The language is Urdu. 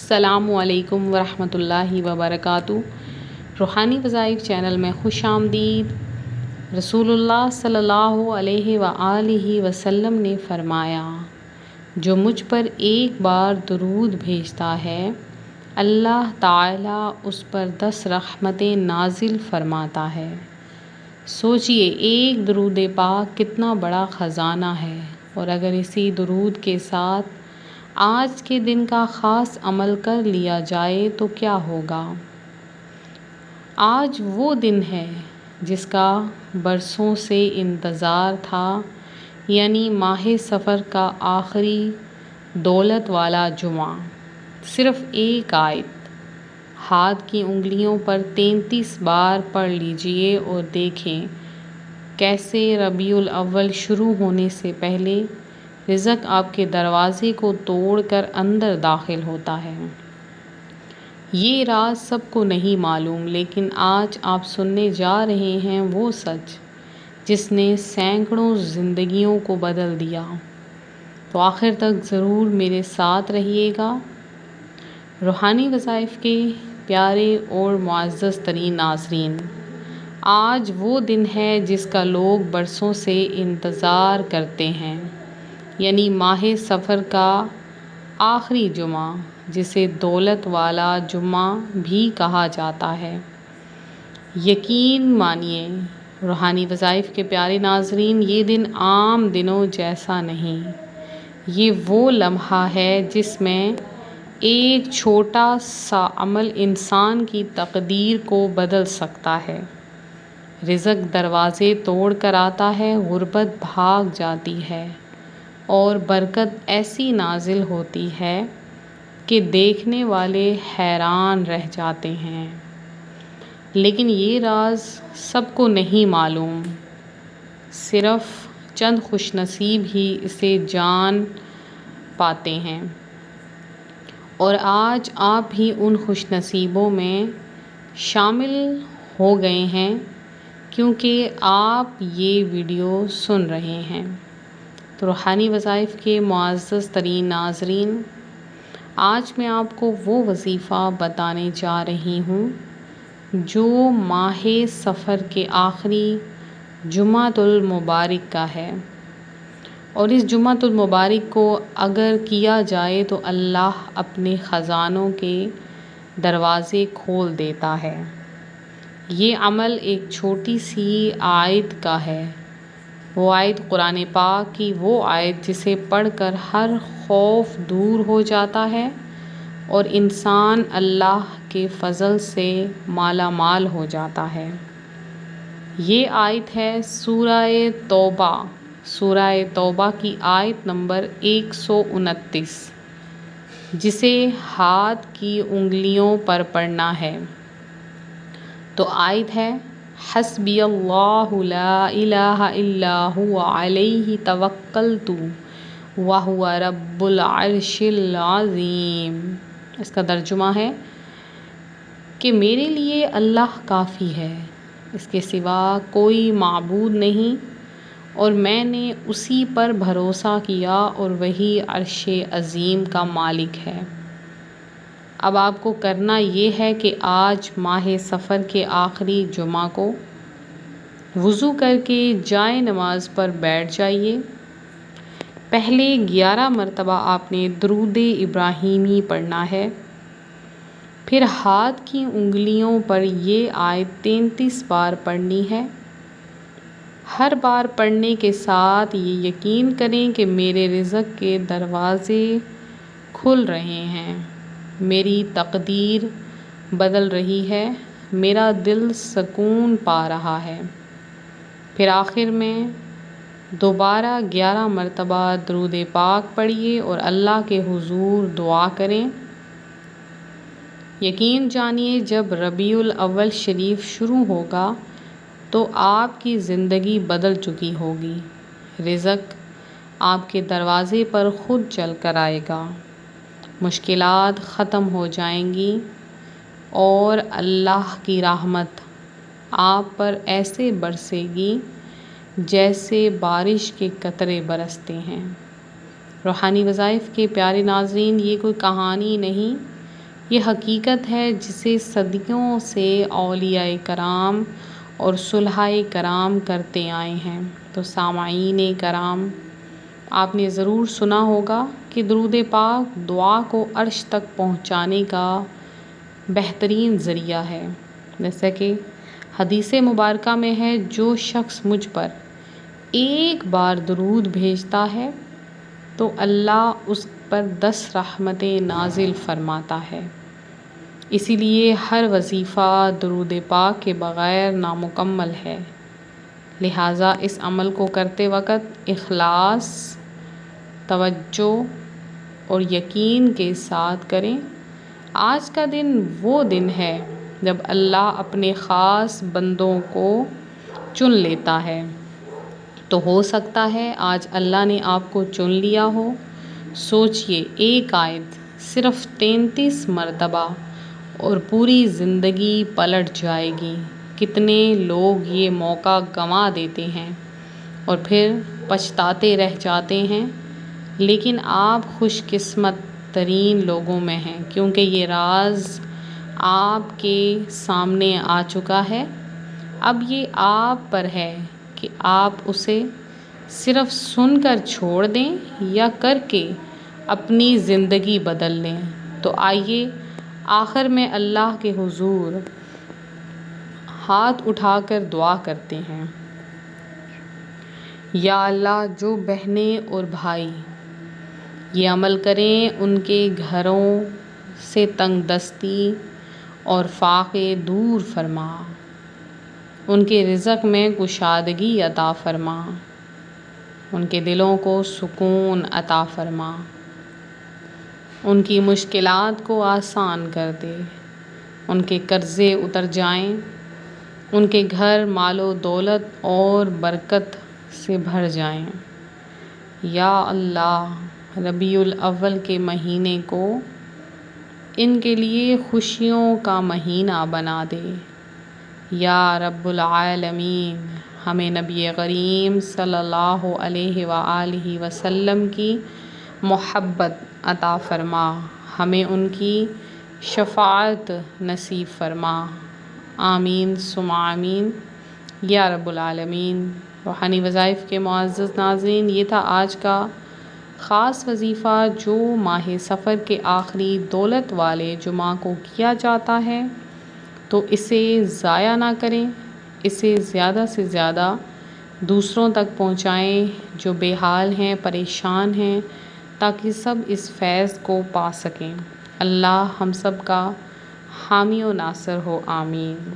السلام علیکم ورحمۃ اللہ وبرکاتہ۔ روحانی وظائف چینل میں خوش آمدید۔ رسول اللہ صلی اللہ علیہ وآلہ وسلم نے فرمایا، جو مجھ پر ایک بار درود بھیجتا ہے اللہ تعالیٰ اس پر 10 رحمتیں نازل فرماتا ہے۔ سوچئے ایک درود پاک کتنا بڑا خزانہ ہے، اور اگر اسی درود کے ساتھ آج کے دن کا خاص عمل کر لیا جائے تو کیا ہوگا۔ آج وہ دن ہے جس کا برسوں سے انتظار تھا، یعنی ماہ سفر کا آخری دولت والا جمعہ۔ صرف ایک آیت ہاتھ کی انگلیوں پر 33 بار پڑھ لیجئے اور دیکھیں کیسے ربیع الاول شروع ہونے سے پہلے رزق آپ کے دروازے کو توڑ کر اندر داخل ہوتا ہے۔ یہ راز سب کو نہیں معلوم، لیکن آج آپ سننے جا رہے ہیں وہ سچ جس نے سینکڑوں زندگیوں کو بدل دیا۔ تو آخر تک ضرور میرے ساتھ رہیے گا۔ روحانی وظائف کے پیارے اور معزز ترین ناظرین، آج وہ دن ہے جس کا لوگ برسوں سے انتظار کرتے ہیں، یعنی ماہ سفر کا آخری جمعہ، جسے دولت والا جمعہ بھی کہا جاتا ہے۔ یقین مانیے روحانی وظائف کے پیارے ناظرین، یہ دن عام دنوں جیسا نہیں۔ یہ وہ لمحہ ہے جس میں ایک چھوٹا سا عمل انسان کی تقدیر کو بدل سکتا ہے۔ رزق دروازے توڑ کر آتا ہے، غربت بھاگ جاتی ہے، اور برکت ایسی نازل ہوتی ہے کہ دیکھنے والے حیران رہ جاتے ہیں۔ لیکن یہ راز سب کو نہیں معلوم، صرف چند خوش نصیب ہی اسے جان پاتے ہیں، اور آج آپ بھی ان خوش نصیبوں میں شامل ہو گئے ہیں کیونکہ آپ یہ ویڈیو سن رہے ہیں۔ تو روحانی وظائف کے معزز ترین ناظرین، آج میں آپ کو وہ وظیفہ بتانے جا رہی ہوں جو ماہ سفر کے آخری جمعۃ المبارک کا ہے، اور اس جمعۃ المبارک کو اگر کیا جائے تو اللہ اپنے خزانوں کے دروازے کھول دیتا ہے۔ یہ عمل ایک چھوٹی سی آیت کا ہے، وہ آیت قرآن پاک کی وہ آیت جسے پڑھ کر ہر خوف دور ہو جاتا ہے اور انسان اللہ کے فضل سے مالا مال ہو جاتا ہے۔ یہ آیت ہے سورہ توبہ، سورہ توبہ کی آیت نمبر 129، جسے ہاتھ کی انگلیوں پر پڑھنا ہے۔ تو آیت ہے، حسبی اللہ لا الہ الا هو علیہ توکلت وہو رب العرش العظیم۔ اس کا ترجمہ ہے کہ میرے لیے اللہ کافی ہے، اس کے سوا کوئی معبود نہیں، اور میں نے اسی پر بھروسہ کیا اور وہی عرش عظیم کا مالک ہے۔ اب آپ کو کرنا یہ ہے کہ آج ماہ سفر کے آخری جمعہ کو وضو کر کے جائے نماز پر بیٹھ جائیے۔ پہلے 11 مرتبہ آپ نے درود ابراہیمی پڑھنا ہے، پھر ہاتھ کی انگلیوں پر یہ آیت 33 بار پڑھنی ہے۔ ہر بار پڑھنے کے ساتھ یہ یقین کریں کہ میرے رزق کے دروازے کھل رہے ہیں، میری تقدیر بدل رہی ہے، میرا دل سکون پا رہا ہے۔ پھر آخر میں دوبارہ 11 مرتبہ درود پاک پڑھیے اور اللہ کے حضور دعا کریں۔ یقین جانیے جب ربیع الاول شریف شروع ہوگا تو آپ کی زندگی بدل چکی ہوگی، رزق آپ کے دروازے پر خود چل کر آئے گا، مشکلات ختم ہو جائیں گی، اور اللہ کی رحمت آپ پر ایسے برسے گی جیسے بارش کے قطرے برستے ہیں۔ روحانی وظائف کے پیارے ناظرین، یہ کوئی کہانی نہیں یہ حقیقت ہے جسے صدیوں سے اولیاء کرام اور صلحائے کرام کرتے آئے ہیں۔ تو سامعین کرام، آپ نے ضرور سنا ہوگا کہ درود پاک دعا کو عرش تک پہنچانے کا بہترین ذریعہ ہے۔ جیسا کہ حدیث مبارکہ میں ہے، جو شخص مجھ پر ایک بار درود بھیجتا ہے تو اللہ اس پر 10 رحمتیں نازل فرماتا ہے۔ اسی لیے ہر وظیفہ درود پاک کے بغیر نامکمل ہے، لہٰذا اس عمل کو کرتے وقت اخلاص، توجہ اور یقین کے ساتھ کریں۔ آج کا دن وہ دن ہے جب اللہ اپنے خاص بندوں کو چن لیتا ہے، تو ہو سکتا ہے آج اللہ نے آپ کو چن لیا ہو۔ سوچئے، ایک آیت صرف 33 مرتبہ اور پوری زندگی پلٹ جائے گی۔ کتنے لوگ یہ موقع گنوا دیتے ہیں اور پھر پچھتاتے رہ جاتے ہیں، لیکن آپ خوش قسمت ترین لوگوں میں ہیں، کیونکہ یہ راز آپ کے سامنے آ چکا ہے۔ اب یہ آپ پر ہے کہ آپ اسے صرف سن کر چھوڑ دیں یا کر کے اپنی زندگی بدل لیں۔ تو آئیے آخر میں اللہ کے حضور ہاتھ اٹھا کر دعا کرتے ہیں۔ یا اللہ، جو بہنیں اور بھائی یہ عمل کریں، ان کے گھروں سے تنگ دستی اور فاقے دور فرما، ان کے رزق میں کشادگی عطا فرما، ان کے دلوں کو سکون عطا فرما، ان کی مشکلات کو آسان کر دے، ان کے قرضے اتر جائیں، ان کے گھر مال و دولت اور برکت سے بھر جائیں۔ یا اللہ، ربیع الاول کے مہینے کو ان کے لیے خوشیوں کا مہینہ بنا دے۔ یا رب العالمین، ہمیں نبی کریم صلی اللہ علیہ وآلہ وسلم کی محبت عطا فرما، ہمیں ان کی شفاعت نصیب فرما۔ آمین ثم آمین یا رب العالمین۔ روحانی وظائف کے معزز ناظرین، یہ تھا آج کا خاص وظیفہ جو ماہ سفر کے آخری دولت والے جمعہ کو کیا جاتا ہے۔ تو اسے ضائع نہ کریں، اسے زیادہ سے زیادہ دوسروں تک پہنچائیں جو بے حال ہیں، پریشان ہیں، تاکہ سب اس فیض کو پا سکیں۔ اللہ ہم سب کا حامی و ناصر ہو، آمین۔